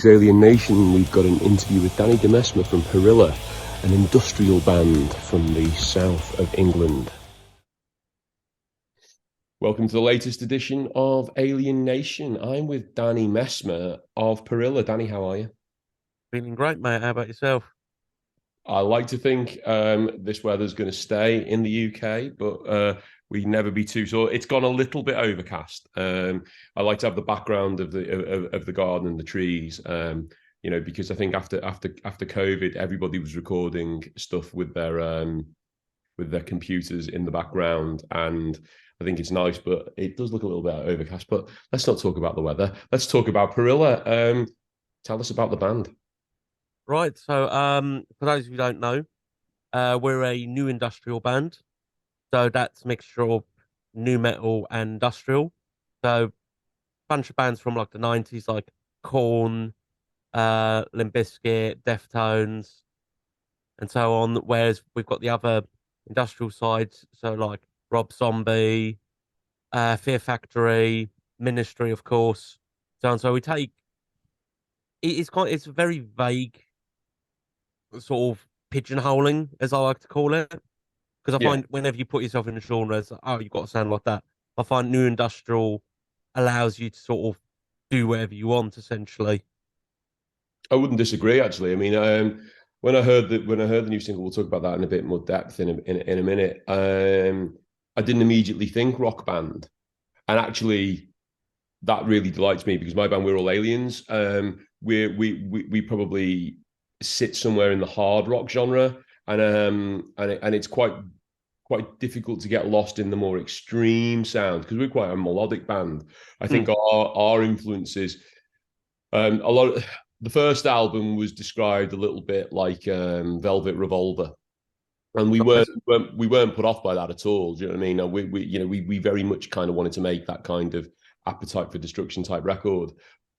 week's Alien Nation, we've got an interview with Dani Messmer from Parilla, an industrial band from the south of England. Welcome to the latest edition of Alien Nation. I'm with Dani Messmer of Parilla. Dani, how are you? Feeling great, mate. How about yourself? I like to think this weather's going to stay in the UK, but we never be too sure. It's gone a little bit overcast. I like to have the background of the garden and the trees. Because I think after COVID, everybody was recording stuff with their computers in the background, and I think it's nice, but it does look a little bit overcast. But let's not talk about the weather. Let's talk about Parilla. Tell us about the band. Right. So, for those who don't know, we're a new industrial band. So that's a mixture of new metal and industrial. So, bunch of bands from like the 90s, like Korn, Limp Bizkit, Deftones, and so on. Whereas we've got the other industrial sides, so like Rob Zombie, Fear Factory, Ministry, of course. So we take it's very vague sort of pigeonholing, as I like to call it, because I Yeah. find whenever you put yourself in a genre, it's like, oh, you've got to sound like that. I find new industrial allows you to sort of do whatever you want, essentially. I wouldn't disagree, actually. I mean, when I heard the new single, we'll talk about that in a bit more depth in a minute. I didn't immediately think rock band, and actually, that really delights me because my band, we're all aliens. We probably sit somewhere in the hard rock genre, and it's quite difficult to get lost in the more extreme sound because we're quite a melodic band. I think our influences, a lot of the first album was described a little bit like Velvet Revolver, and we weren't put off by that at all. Do you know what I mean? We very much kind of wanted to make that kind of Appetite for Destruction type record,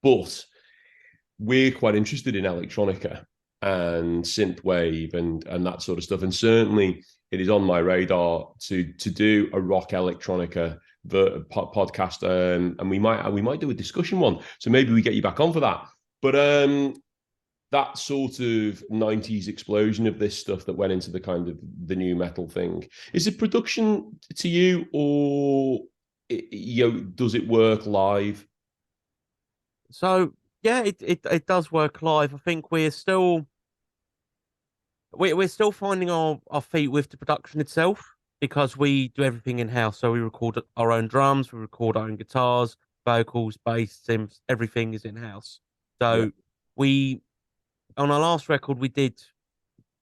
but we're quite interested in electronica and synthwave and that sort of stuff. And certainly, it is on my radar to do a rock electronica podcast, and we might do a discussion one. So maybe we get you back on for that. But that sort of 90s explosion of this stuff that went into the kind of the new metal thing, is it production to you, or does it work live? So yeah, it does work live. I think we're still finding our feet with the production itself because we do everything in house. So we record our own drums, we record our own guitars, vocals, bass, sims, everything is in house. Yeah. So we on our last record we did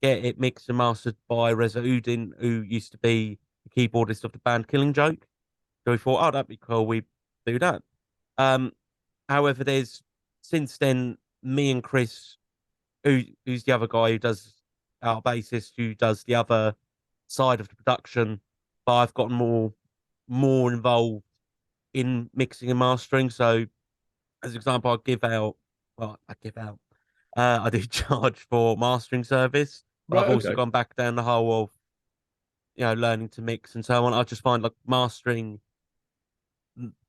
get it mixed and mastered by Reza Udin, who used to be the keyboardist of the band Killing Joke. So we thought, oh, that'd be cool. We do that. Um, However, there's since then me and Chris, who's the other guy who does our bassist, who does the other side of the production, but I've gotten more involved in mixing and mastering. So, as an example, I give out. I do charge for mastering service, but Right. I've also Okay. gone back down the whole of learning to mix and so on. I just find like mastering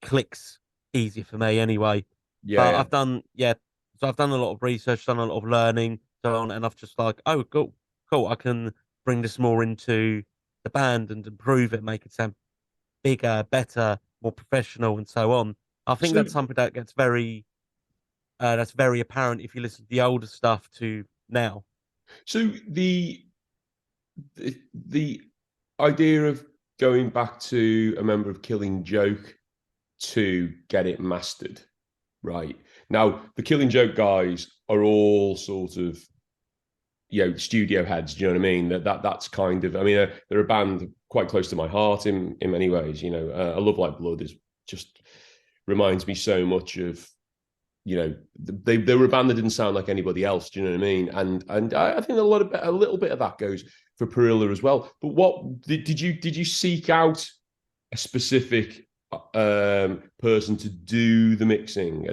clicks easier for me anyway. Yeah. But Yeah. I've done a lot of research, done a lot of learning, so on, and I've just like, oh, cool, I can bring this more into the band and improve it, make it sound bigger, better, more professional, and so on. I think So that's something that gets that's very apparent if you listen to the older stuff to now. so the idea of going back to a member of Killing Joke to get it mastered, right? Now, the Killing Joke guys are all sort of, studio heads. Do you know what I mean? That's kind of, I mean, they're a band quite close to my heart in many ways. A Love Like Blood is just reminds me so much of, they were a band that didn't sound like anybody else. Do you know what I mean? And I think a little bit of that goes for Parilla as well. But what did you seek out a specific person to do the mixing,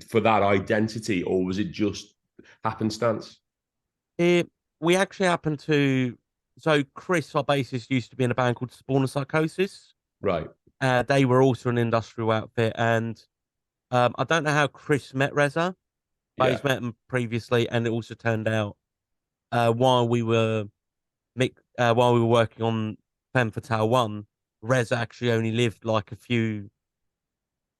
for that identity, or was it just happenstance? We actually happened to. So Chris, our bassist, used to be in a band called Spawn of Psychosis. Right. They were also an industrial outfit, and I don't know how Chris met Reza, but Yeah. he's met him previously, and it also turned out while we were while we were working on Femme Fatale 1, Rez actually only lived like a few,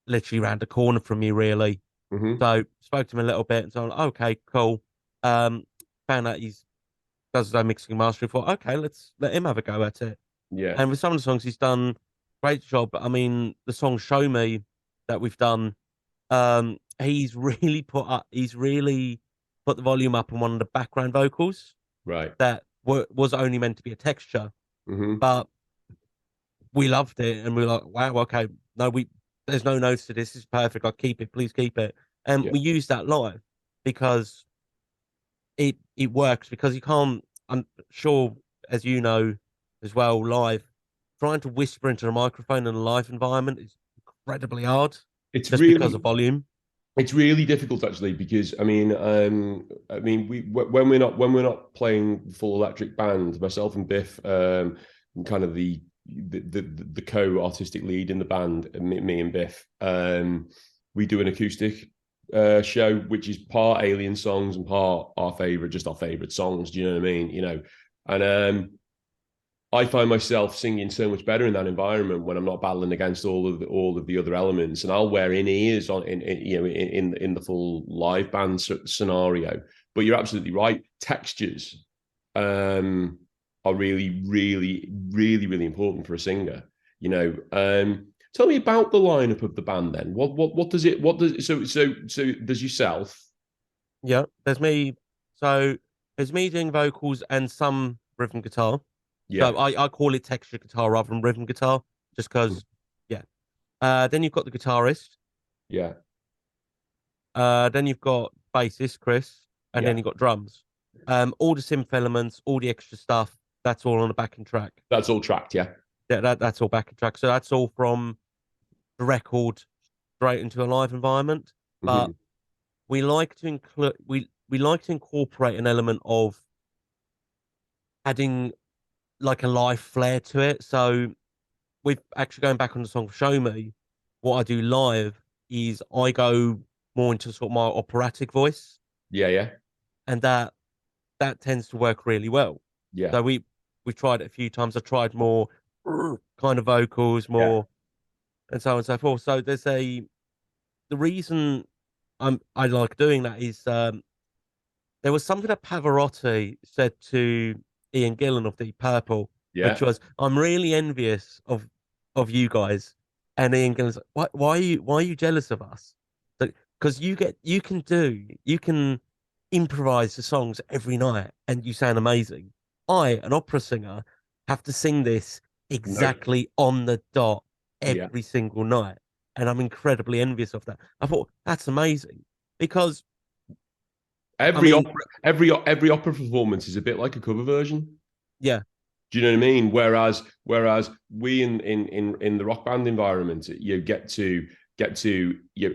literally around the corner from me, really. Hmm. So spoke to him a little bit, and so I'm like, okay, cool. Um, Found out he's does his own mixing and mastering. Thought, okay, let's let him have a go at it. Yeah. And with some of the songs, he's done great job. I mean, the song "Show Me" that we've done, he's really put the volume up on one of the background vocals Right. that was only meant to be a texture, Hmm. but we loved it, and we were like, wow, okay, no, there's no notes to this. This is perfect. I'll keep it. Please keep it. And Yeah. we used that live because it works, because you can't. I'm sure, as you know as well, live trying to whisper into a microphone in a live environment is incredibly hard, It's just because of really volume. it's really difficult actually because I mean when we're not playing full electric band, myself and Biff, kind of the co-artistic lead in the band, me and Biff, we do an acoustic show which is part Alien songs and part our favorite songs. Do you know what I mean? And I find myself singing so much better in that environment when I'm not battling against all of the other elements, and I'll wear in ears in the full live band scenario. But you're absolutely right. Textures are really, really, really, really important for a singer. Tell me about the lineup of the band then. What does it? What does so there's yourself. Yeah, there's me. So there's me doing vocals and some rhythm guitar. Yeah, So I call it texture guitar rather than rhythm guitar, just because, yeah. Then you've got the guitarist. yeah, Then you've got bassist Chris, and then yeah. you've got drums. All the synth elements, all the extra stuff, that's all on the backing track. That's all tracked. Yeah. Yeah, that's all backing track. So that's all from the record straight into a live environment. But Hmm. we like to incorporate an element of adding like a live flair to it. So with actually going back on the song "Show Me," what I do live is I go more into sort of my operatic voice, Yeah, yeah, and that tends to work really well. yeah, So we've tried it a few times. I tried more kind of vocals, yeah. more, and so on and so forth. So the reason I like doing that is there was something that Pavarotti said to Ian Gillan of Deep Purple, which Yeah. was, "I'm really envious of you guys." And Ian Gillan's like, why are you jealous of us? Because you can improvise the songs every night and you sound amazing. I, an opera singer, have to sing this No. exactly on the dot Yeah. every single night. And I'm incredibly envious of that. I thought that's amazing because, I Every mean, opera, every opera performance is a bit like a cover version. yeah, Do you know what I mean? Whereas we in the rock band environment, you get to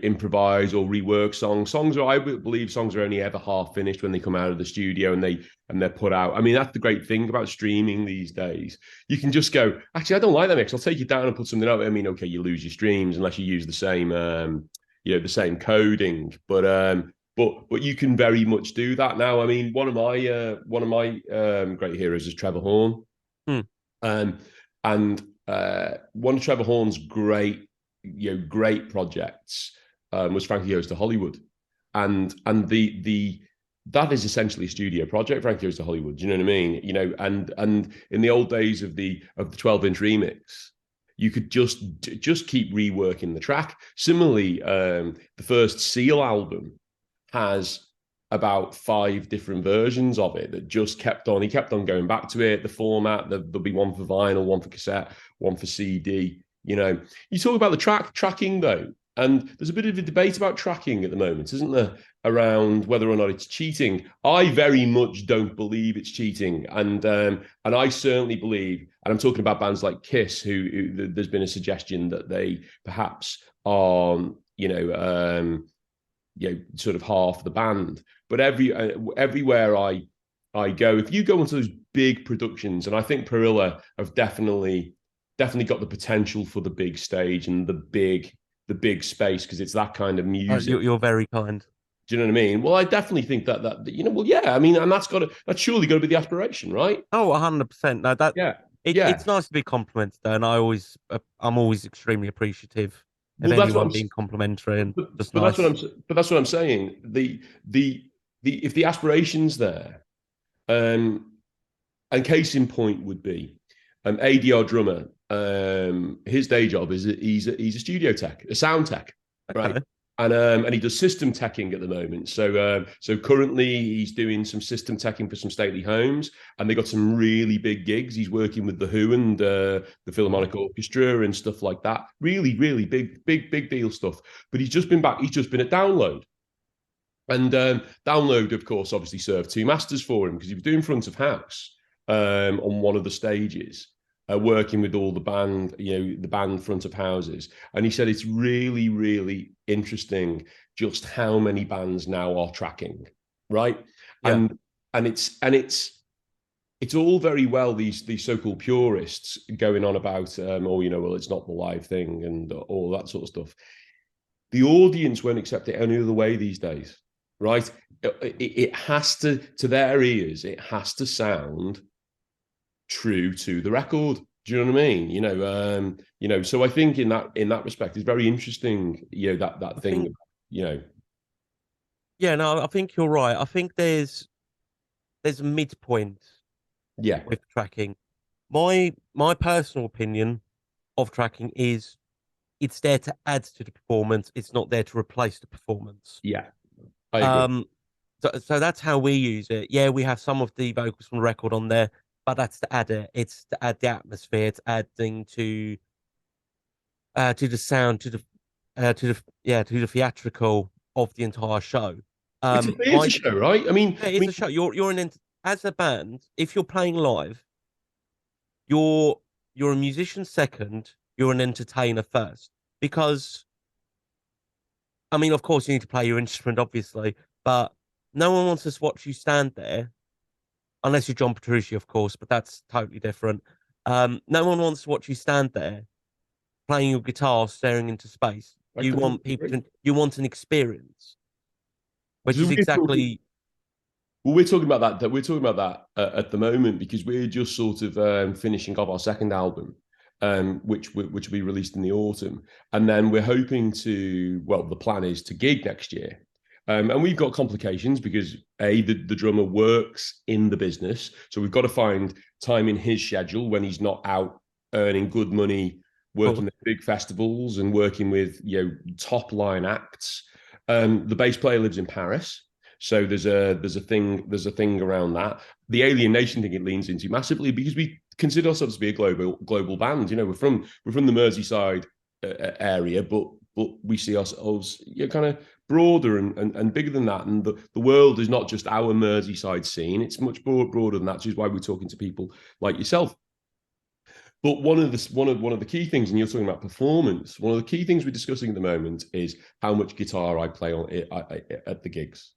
improvise or rework songs. I believe songs are only ever half finished when they come out of the studio and they're put out. I mean, that's the great thing about streaming these days. You can just go, actually, I don't like that mix. I'll take it down and put something out. I mean, okay, you lose your streams unless you use the same coding, but you can very much do that now. I mean, one of my great heroes is Trevor Horn. hmm, Um, and one of Trevor Horn's great projects was Frankie Goes to Hollywood, and the that is essentially a studio project. Frankie Goes to Hollywood. Do you know what I mean? And in the old days of the 12-inch remix, you could just keep reworking the track. Similarly, the first Seal album has about 5 different versions of it that just kept on. He kept on going back to it. The format, there'll be one for vinyl, one for cassette, one for CD. You talk about the tracking though, and there's a bit of a debate about tracking at the moment, isn't there? Around whether or not it's cheating. I very much don't believe it's cheating, and I certainly believe, and I'm talking about bands like Kiss, who there's been a suggestion that they perhaps are, sort of half the band. But everywhere I go, if you go into those big productions, and I think Parilla have definitely got the potential for the big stage and the big space because it's that kind of music. you're very kind. Do you know what I mean? Well, I definitely think well, yeah. I mean, and that's surely got to be the aspiration, right? Oh, 100%. No, that Yeah, it's yeah. nice to be complimented though, and I'm always extremely appreciative of Well, that's what anyone being complimentary and just but that's what nice. but that's what I'm saying. The if the aspiration's there, um, and case in point would be, ADR drummer. His day job is he's a studio tech, a sound tech, right? Okay. And he does system teching at the moment. So currently he's doing some system teching for some stately homes, and they got some really big gigs. He's working with the Who and the Philharmonic Orchestra and stuff like that. Really, really big deal stuff. But he's just been back. He's just been at Download. And Download, of course, obviously served two masters for him because he was doing front of house on one of the stages, working with all the band, the band front of houses. And he said it's really, really interesting just how many bands now are tracking, right? Yeah. And it's all very well these so-called purists going on about well, it's not the live thing and all that sort of stuff. The audience won't accept it any other way these days, right? It has to their ears, it has to sound true to the record. Do you know what I mean? So I think in that respect, it's very interesting, that I thing, think you know, yeah, no, I think you're right. I think there's a midpoint yeah, with tracking. My personal opinion of tracking is it's there to add to the performance. It's not there to replace the performance. yeah, I agree. Um, so that's how we use it. Yeah, we have some of the vocals from the record on there, but that's to add it. It's to add the atmosphere. It's adding to the sound, to the theatrical of the entire show. It's a My theatre show, right? Yeah, it's a show. You're an as a band. If you're playing live, you're you're a musician second. You're an entertainer first. Because I mean, of course, you need to play your instrument, obviously, but no one wants to watch you stand there unless you're John Petrucci, of course, but that's totally different. No one wants to watch you stand there playing your guitar, staring into space. I completely agree. You want an experience, which So is exactly, we're talking about that. We're talking about that at the moment because we're just sort of finishing off our second album, which will be released in the autumn, and then we're hoping to. Well, the plan is to gig next year, and we've got complications because the drummer works in the business, so we've got to find time in his schedule when he's not out earning good money, cool. working at big festivals and working with top line acts. The bass player lives in Paris. So there's a thing around that. The alienation thing it leans into massively because we consider ourselves to be a global band. We're from the Merseyside area, but we see ourselves kind of broader and bigger than that. And the world is not just our Merseyside scene; it's much broader than that. Which is why we're talking to people like yourself. But one of the key things, and you're talking about performance. One of the key things we're discussing at the moment is how much guitar I play on at the gigs,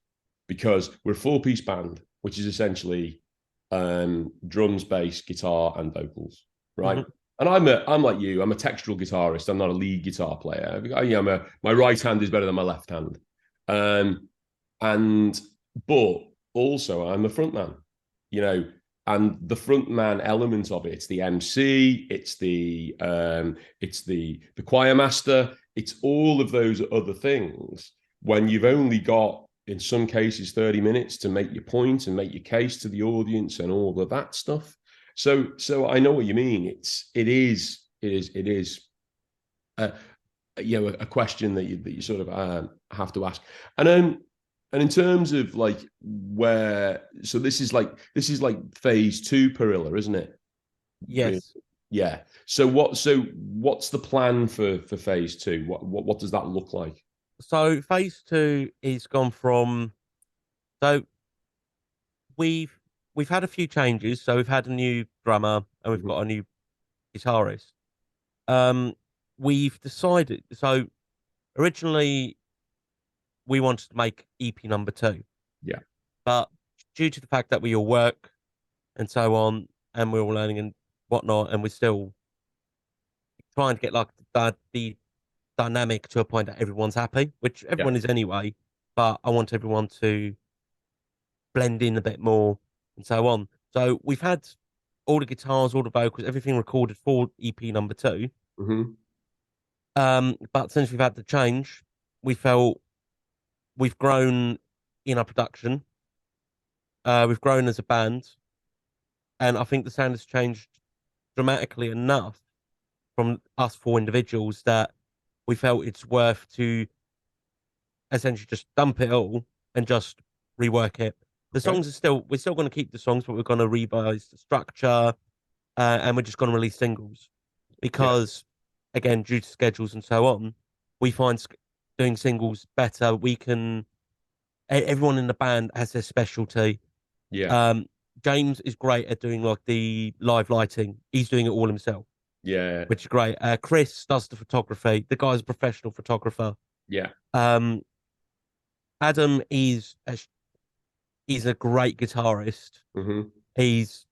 because we're a four-piece band, which is essentially drums, bass, guitar, and vocals, right? Mhm. And I'm like you. I'm a textural guitarist. I'm not a lead guitar player. My right hand is better than my left hand, and but also I'm a frontman. You know, and the frontman element of it, it's the MC, it's the choir master, it's all of those other things. When you've only got, in some cases, 30 minutes to make your point and make your case to the audience and all of that stuff. So I know what you mean. It is a, a question that you sort of have to ask. And in terms of like so this is like phase two Parilla, isn't it? Yes. Yeah. So what's the plan for phase two? What does that look like? So phase two is gone from so we've we've had a few changes. So we've had a new drummer and we've Mhm. got a new guitarist. Um, we've decided. So originally we wanted to make EP number two, Yeah. but due to the fact that we all work and so on, and we're all learning and whatnot, and we're still trying to get like the dynamic to a point that everyone's happy, which Yeah. everyone is anyway. but I want everyone to blend in a bit more and so on. So we've had all the guitars, all the vocals, everything recorded for EP number two. Hmm. But since we've had the change, we felt we've grown in our production. We've grown as a band, and I think the sound has changed dramatically enough from us four individuals that we felt it's worth to essentially just dump it all and just rework it. The Okay. songs are still, we're still going to keep the songs, but we're going to revise the structure, and we're just going to release singles Yeah. because, again, due to schedules and so on, we find doing singles better. We can, everyone in the band has their specialty. Yeah. Um, James is great at doing like the live lighting. He's doing it all himself, Yeah. which is great. Chris does the photography. The guy's a professional photographer. Yeah. Um, Adam he's a great guitarist. Hmm. He's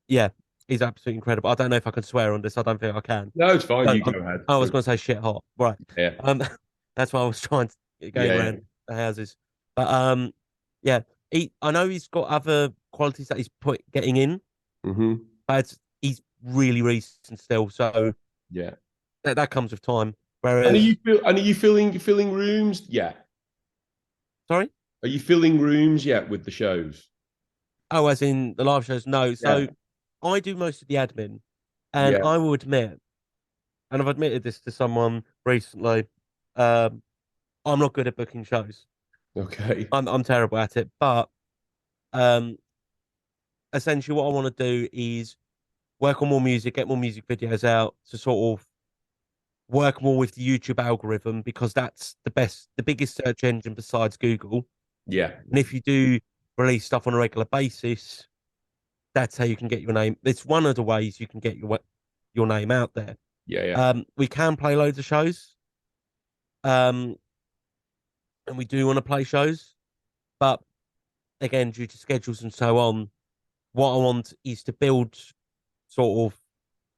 yeah, he's absolutely incredible. I don't know if I can swear on this. I don't think I can. No, it's fine. So You go ahead. I was going to say shit hot. Right. Yeah. Um, that's why I was trying to going Yeah. around the houses. But yeah, I know he's got other qualities that he's getting in, Hmm. but he's really recent still. So Yeah. that comes with time. And Whereas, are you filling rooms? Yeah. sorry. Are you filling rooms yet with the shows? Oh, as in the live shows? No. Yeah. So I do most of the admin, and Yeah. I will admit, and I've admitted this to someone recently, um, I'm not good at booking shows. Okay. I'm terrible at it. But um, essentially, what I want to do is work on more music, get more music videos out to sort of work more with the YouTube algorithm because that's the biggest search engine besides Google. Yeah. And if you do release stuff on a regular basis, that's how you can get your name. It's one of the ways you can get your name out there. Yeah. Yeah. We can play loads of shows, um, and we do want to play shows, but again, due to schedules and so on, what I want is to build sort of.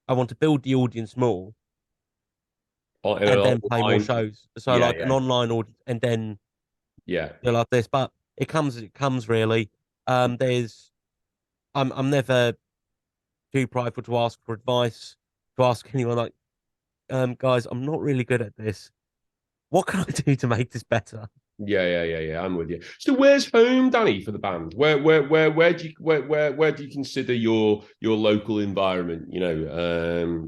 I want to build the audience more, In an and then play more online. shows. So Yeah. like an Yeah. online audience, and then Yeah. do like this. But it comes really. There's I'm never too prideful to ask for advice, to ask anyone like, guys, I'm not really good at this. What can I do to make this better? Yeah, yeah, yeah, yeah. I'm with you. So, where's home, Danny, for the band? Where do you consider your local environment?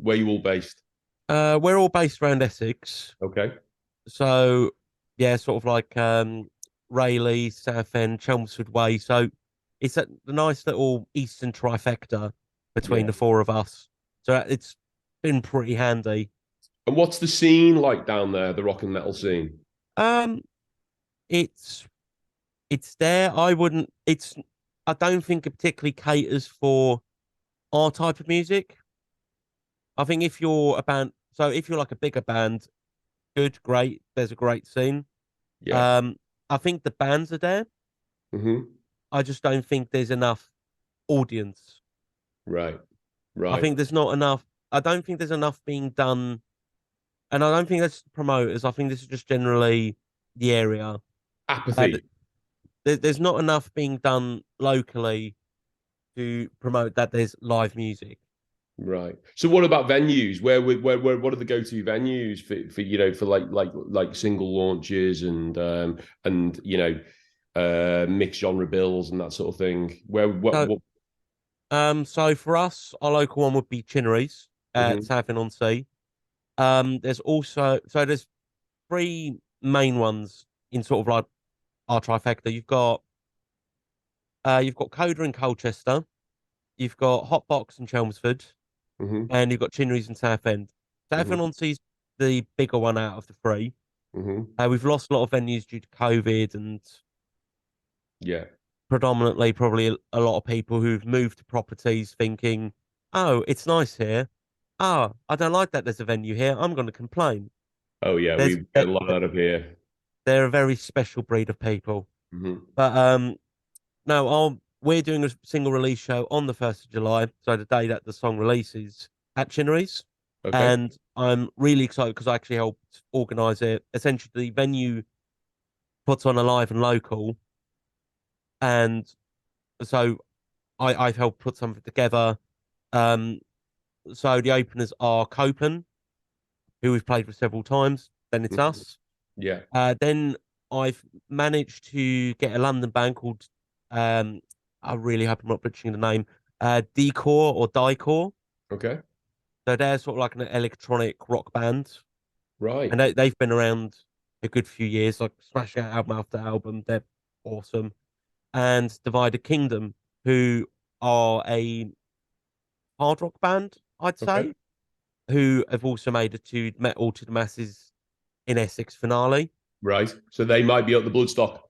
Where you all based? We're all based around Essex, Okay. so yeah, sort of like Rayleigh, Southend, Chelmsford Way. So it's the nice little eastern trifecta between Yeah. the four of us. So it's been pretty handy. And what's the scene like down there? The rock and metal scene? Um, it's it's there. I don't think it particularly caters for our type of music. I think if you're a band, so if you're like a bigger band, good, great. There's a great scene. Yeah. Um, I think the bands are there. Hmm. I just don't think there's enough audience. Right. I Right. think there's not enough. I don't think there's enough being done, and I don't think that's promoters. I think this is just generally the area. Apathy. There's not enough being done locally to promote that there's live music. Right. So, what about venues? What are the go-to venues for for like single launches and mixed genre bills and that sort of thing? Where So, what? so for us, our local one would be Chinnery's at Hmm. Southend-on-Sea. There's also there's three main ones in sort of like our trifecta. You've got Coda in Colchester, you've got Hotbox in Chelmsford, Hmm. and you've got Chinnery's in Southend. Hmm. Southend-on-Sea's the bigger one out of the three. Hmm. We've lost a lot of venues due to COVID and Yeah. predominantly probably a lot of people who've moved to properties thinking, oh, it's nice here. Oh, I don't like that there's a venue here. I'm going to complain. Oh yeah, There's we get a lot out of here. they're a very special breed of people. Hmm. But no, we're doing a single release show on the 1st of July, so the day that the song releases at Chinnery's. Okay. And I'm really excited because I actually helped organize it. Essentially, the venue puts on a live and local, and so I've helped put something together. Um, so the openers are Copen, who we've played with several times. Then it's Mhm. us. Yeah. Then I've managed to get a London band called um, I really hope I'm not butchering the name, Decor or Dicor. Okay. So they're sort of like an electronic rock band, Right. and they've been around a good few years, like smashing out album after album. They're awesome. And Divided Kingdom, who are a hard rock band, I'd Okay. say, who have also made it to Metal to the Masses in Essex finale. Right. So they might be up the bloodstock.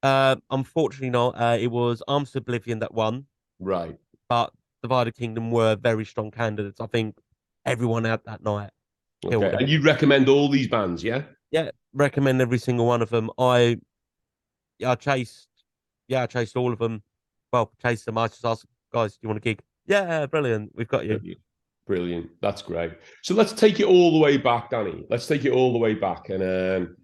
Unfortunately not. It was Arms to Oblivion that won, Right. but Divided Kingdom were very strong candidates. I think everyone out that night Okay. killed it. And you'd recommend all these bands, yeah? Yeah, recommend every single one of them. I chased, yeah, I chased all of them. Well, chased them. I just asked guys, "Do you want a gig?" Yeah, brilliant. We've got you. Brilliant. Brilliant. That's great. So let's take it all the way back, Danny. Let's take it all the way back and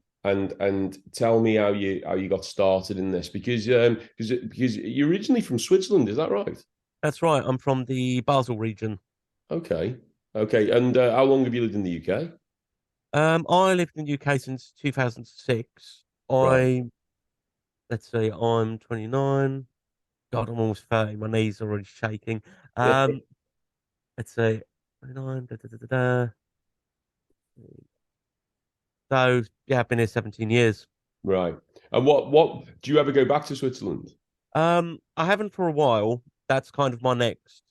tell me how you got started in this because you're originally from Switzerland, is that right? That's right. I'm from the Basel region. Okay. Okay. And how long have you lived in the UK? I lived in the UK since 2006. Right. Let's see, I'm 29. God, I'm almost 30. My knees are already shaking. Um, let's see, 29. Da, da, da, da, da. So yeah, I've been here 17 years. Right. And what do you ever go back to Switzerland? I haven't for a while. That's kind of my next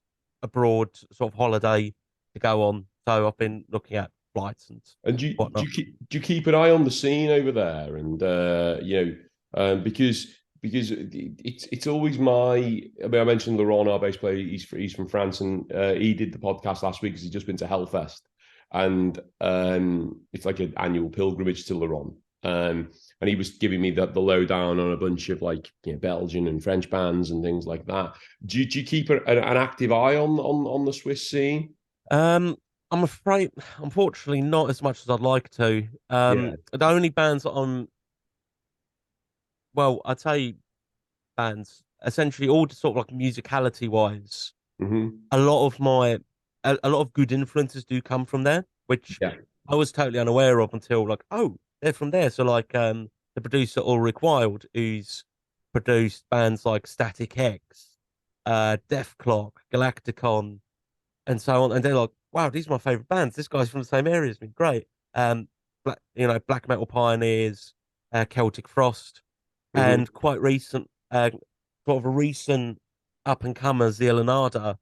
abroad sort of holiday to go on. So I've been looking at flights and And do whatnot. you keep an eye on the scene over there? And because it's always my. I mean, I mentioned Laurent, our bass player. He's from France, and he did the podcast last week because he's just been to Hellfest, and it's like an annual pilgrimage to Laurent. And he was giving me the lowdown on a bunch of like Belgian and French bands and things like that. Do you keep an active eye on the Swiss scene? Um, I'm afraid, unfortunately, not as much as I'd like to. Yeah. The only bands that well, I'd say bands, essentially all the sort of like musicality wise, Hmm. a lot of a lot of good influences do come from there, which Yeah. I was totally unaware of until like, oh, they're from there. So like, the producer Ulrich Wild, who's produced bands like Static X, Death Clock, Galacticon, and so on. And they're like, wow, these are my favorite bands. This guy's from the same area as me. Great. Black Metal Pioneers, Celtic Frost, Hmm. and quite recent, sort of a recent up and comers, the Elenada,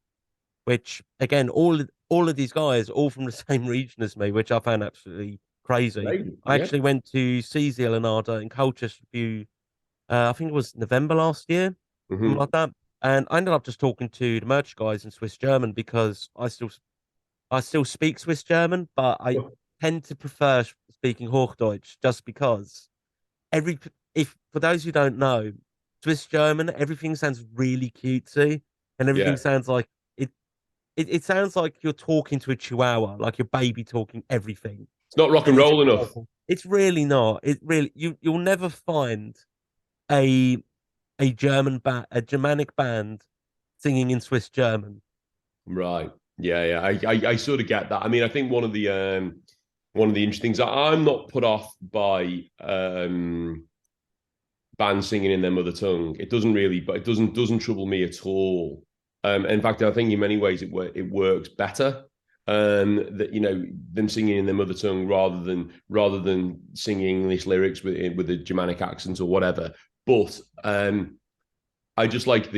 which again, all of these guys, all from the same region as me, which I found absolutely crazy. Right. I Yeah. actually went to see the Elenada in Colchester a few, I think it was November last year, something Hmm. like that. And I ended up just talking to the merch guys in Swiss German because I still speak Swiss German, but I tend to prefer speaking Hochdeutsch just because every if for those who don't know, Swiss German, everything sounds really cutesy and everything Yeah. sounds like it, it sounds like you're talking to a chihuahua, like your baby talking everything. It's not rock And and it's roll enough. awful. It's really not. It really you'll never find a a Germanic band singing in Swiss German. Right. Yeah, yeah. I sort of get that. I mean, I think one of the interesting things I'm not put off by bands singing in their mother tongue. It doesn't really, but it doesn't trouble me at all. In fact, I think in many ways it works better. That them singing in their mother tongue rather than singing English lyrics with a Germanic accent or whatever. But I just like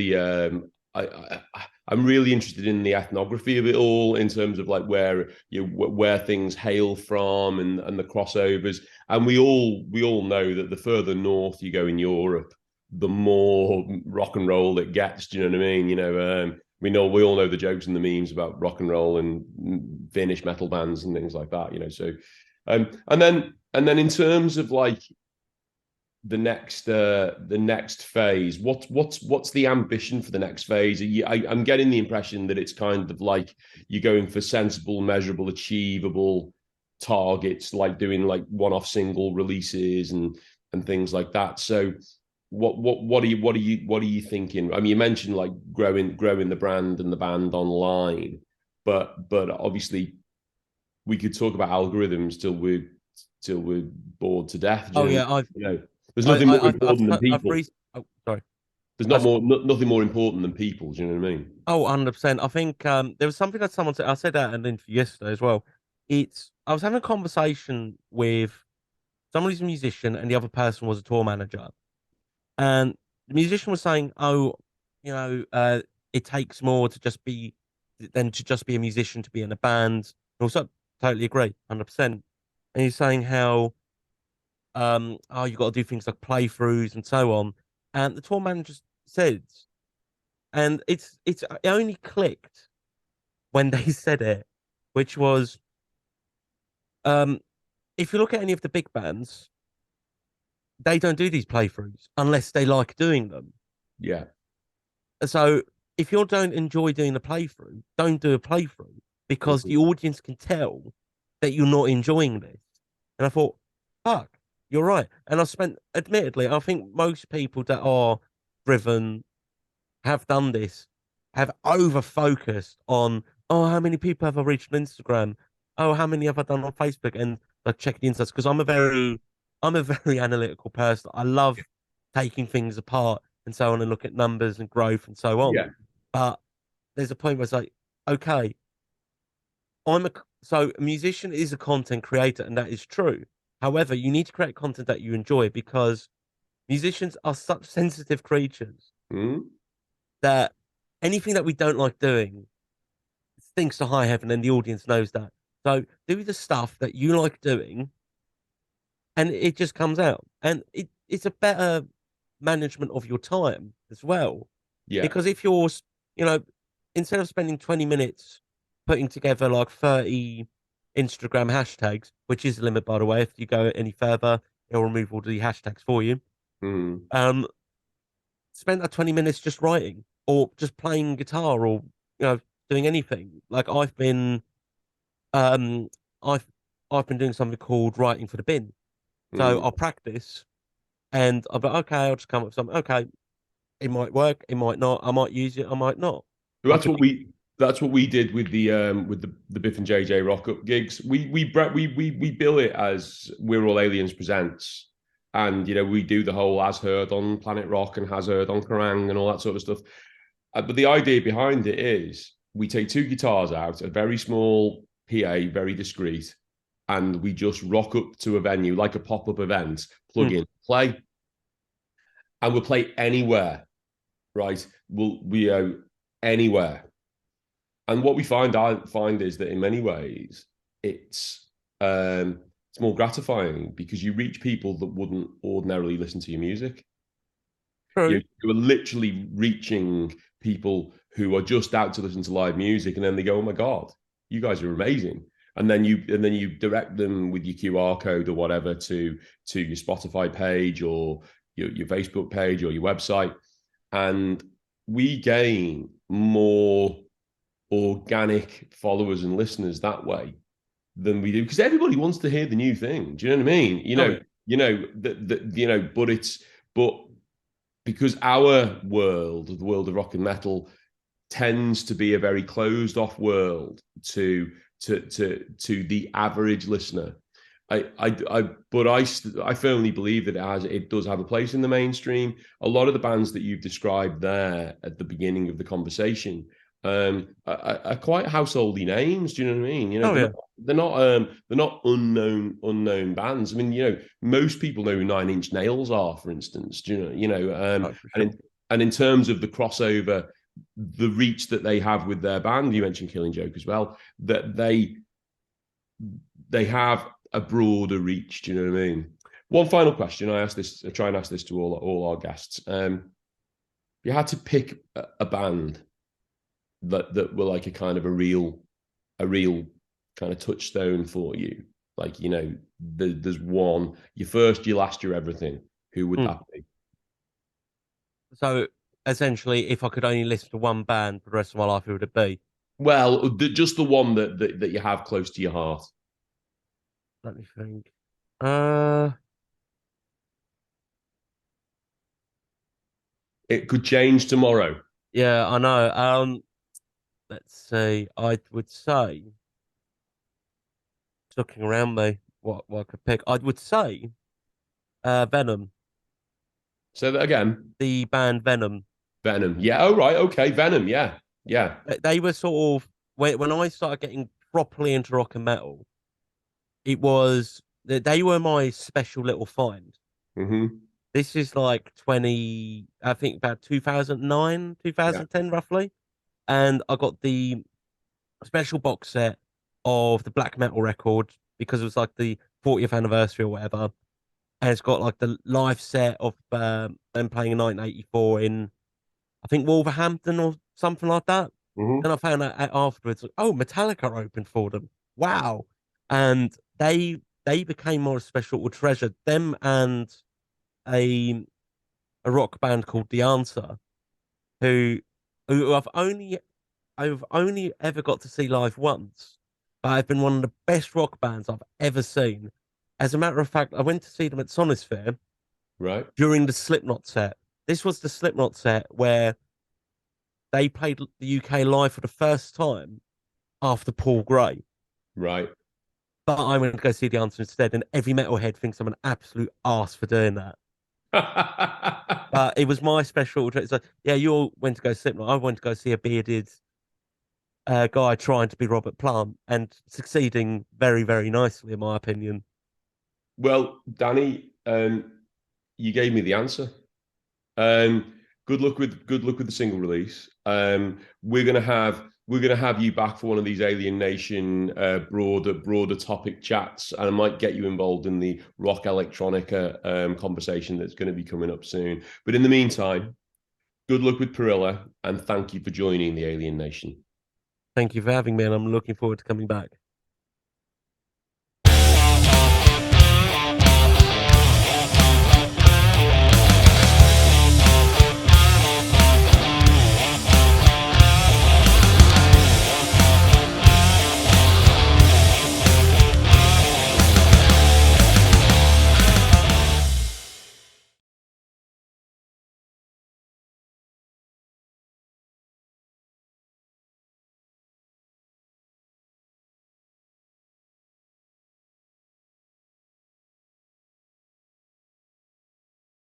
I'm really interested in the ethnography of it all in terms of like where things hail from and the crossovers. And we all know that the further north you go in Europe, the more rock and roll it gets. Do you know what I mean? We all know the jokes and the memes about rock and roll and Finnish metal bands and things like that. So and then in terms of like the next phase, what's the ambition for the next phase? I'm getting the impression that it's kind of like you're going for sensible, measurable, achievable targets, like doing like one-off single releases and things like that. So what are you thinking? I mean, you mentioned like growing the brand and the band online, but obviously we could talk about algorithms till we're bored to death. Do Oh you know? yeah, There's nothing more important than I've people. oh, sorry. There's I, nothing more important than people. Do you know what I mean? Oh, 100%. I think there was something that someone said. I said that in an interview yesterday as well. I was having a conversation with someone who's a musician, and the other person was a tour manager. And the musician was saying, "Oh, you know, it takes more to just be than to just be a musician to be in a band." And also, totally agree, 100%. And he's saying how, oh, you got to do things like playthroughs and so on. And the tour manager said, and it only clicked when they said it, which was, um, if you look at any of the big bands, they don't do these playthroughs unless they like doing them. Yeah. So if you don't enjoy doing the playthrough, don't do a playthrough because Mhm. the audience can tell that you're not enjoying this. And I thought, fuck, you're right. And I spent, admittedly, I think most people that are driven have done this, have over focused on, oh, how many people have I reached on Instagram? Oh, how many have I done on Facebook? And like checking the insights because I'm a very analytical person. I love taking things apart and so on and look at numbers and growth and so on. Yeah. But there's a point where it's like, okay, so a musician is a content creator, and that is true. However, you need to create content that you enjoy because musicians are such sensitive creatures Mhm. that anything that we don't like doing stinks to high heaven, and the audience knows that. So do the stuff that you like doing, and it just comes out, and it's a better management of your time as well. Yeah. Because if you're, you know, instead of spending 20 minutes putting together like 30 Instagram hashtags, which is the limit, by the way, if you go any further, it'll remove all the hashtags for you. Mhm. Um, Spend that 20 minutes just writing or just playing guitar or, doing anything. Like um, I've, I've been doing something called writing for the bin. So Mhm. I'll practice and I'll be like, okay, I'll just come up with something. Okay, it might work, it might not. I might use it, I might not. So I could be, that's what we did with the Biff and JJ Rock Up gigs. We bill it as We're All Aliens Presents, and we do the whole As Heard on Planet Rock and Has Heard on Kerrang and all that sort of stuff. But the idea behind it is we take two guitars out, a very small PA, very discreet, and we just rock up to a venue like a pop up event, plug mm, in, play, and we'll play anywhere. Right? We anywhere. And what I find is that in many ways it's more gratifying because you reach people that wouldn't ordinarily listen to your music. true. You are literally reaching people who are just out to listen to live music, and then they go, "Oh my god, you guys are amazing!" And then you direct them with your QR code or whatever to your Spotify page or your Facebook page or your website, and we gain more organic followers and listeners that way than we do because everybody wants to hear the new thing. Do you know what I mean? Oh, yeah. But because our world, the world of rock and metal, tends to be a very closed off world to the average listener. I firmly believe that it does have a place in the mainstream. A lot of the bands that you've described there at the beginning of the conversation are quite householdy names. Do you know what I mean? Oh, yeah. They're not unknown bands. I mean, most people know who Nine Inch Nails are, for instance. Do Oh, for sure. and in terms of the crossover, the reach that they have with their band, you mentioned Killing Joke as well, that they have a broader reach. Do you know what I mean? One final question. I try and ask this to all our guests. If you had to pick a band that were like a kind of a real kind of touchstone for you, like there's one, your first, your last, your everything. Who would Mm. that be? So essentially, if I could only listen to one band for the rest of my life, who would it be? Well, just the one that you have close to your heart. Let me think. Uh, It could change tomorrow. Yeah, I know. Let's see. I would say, looking around me, what I could pick. I would say, Venom, Say that again. the band Venom. Venom. Yeah. Oh, right. Okay. Venom. Yeah. Yeah. They were sort of when I started getting properly into rock and metal. It was they were my special little find. Hmm. This is like 20, I think about 2009, Yeah. 2010 roughly. And I got the special box set of the black metal record because it was like the 40th anniversary or whatever. And it's got like the live set of them playing in 1984 in, I think, Wolverhampton or something like that. Then Hmm. I found out afterwards, like, oh, Metallica opened for them. Wow. And they became more special treasure. Them and a a rock band called The Answer, who who I've only ever got to see live once, but I've been one of the best rock bands I've ever seen. As a matter of fact, I went to see them at Sonisphere Right. during the Slipknot set. This was the Slipknot set where they played the UK live for the first time after Paul Gray. Right. But I went to go see The Answer instead, and every metalhead thinks I'm an absolute ass for doing that. But it was my special treat. So yeah, you all went to go Slipknot. I went to go see a bearded guy trying to be Robert Plant and succeeding very, very nicely, in my opinion. Well, Danny, you gave me the answer. Um, good luck with the single release. We're gonna have you back for one of these Alien Nation broader topic chats, and I might get you involved in the rock electronica conversation that's going to be coming up soon. But in the meantime, good luck with Parilla, and thank you for joining the Alien Nation. Thank you for having me, and I'm looking forward to coming back.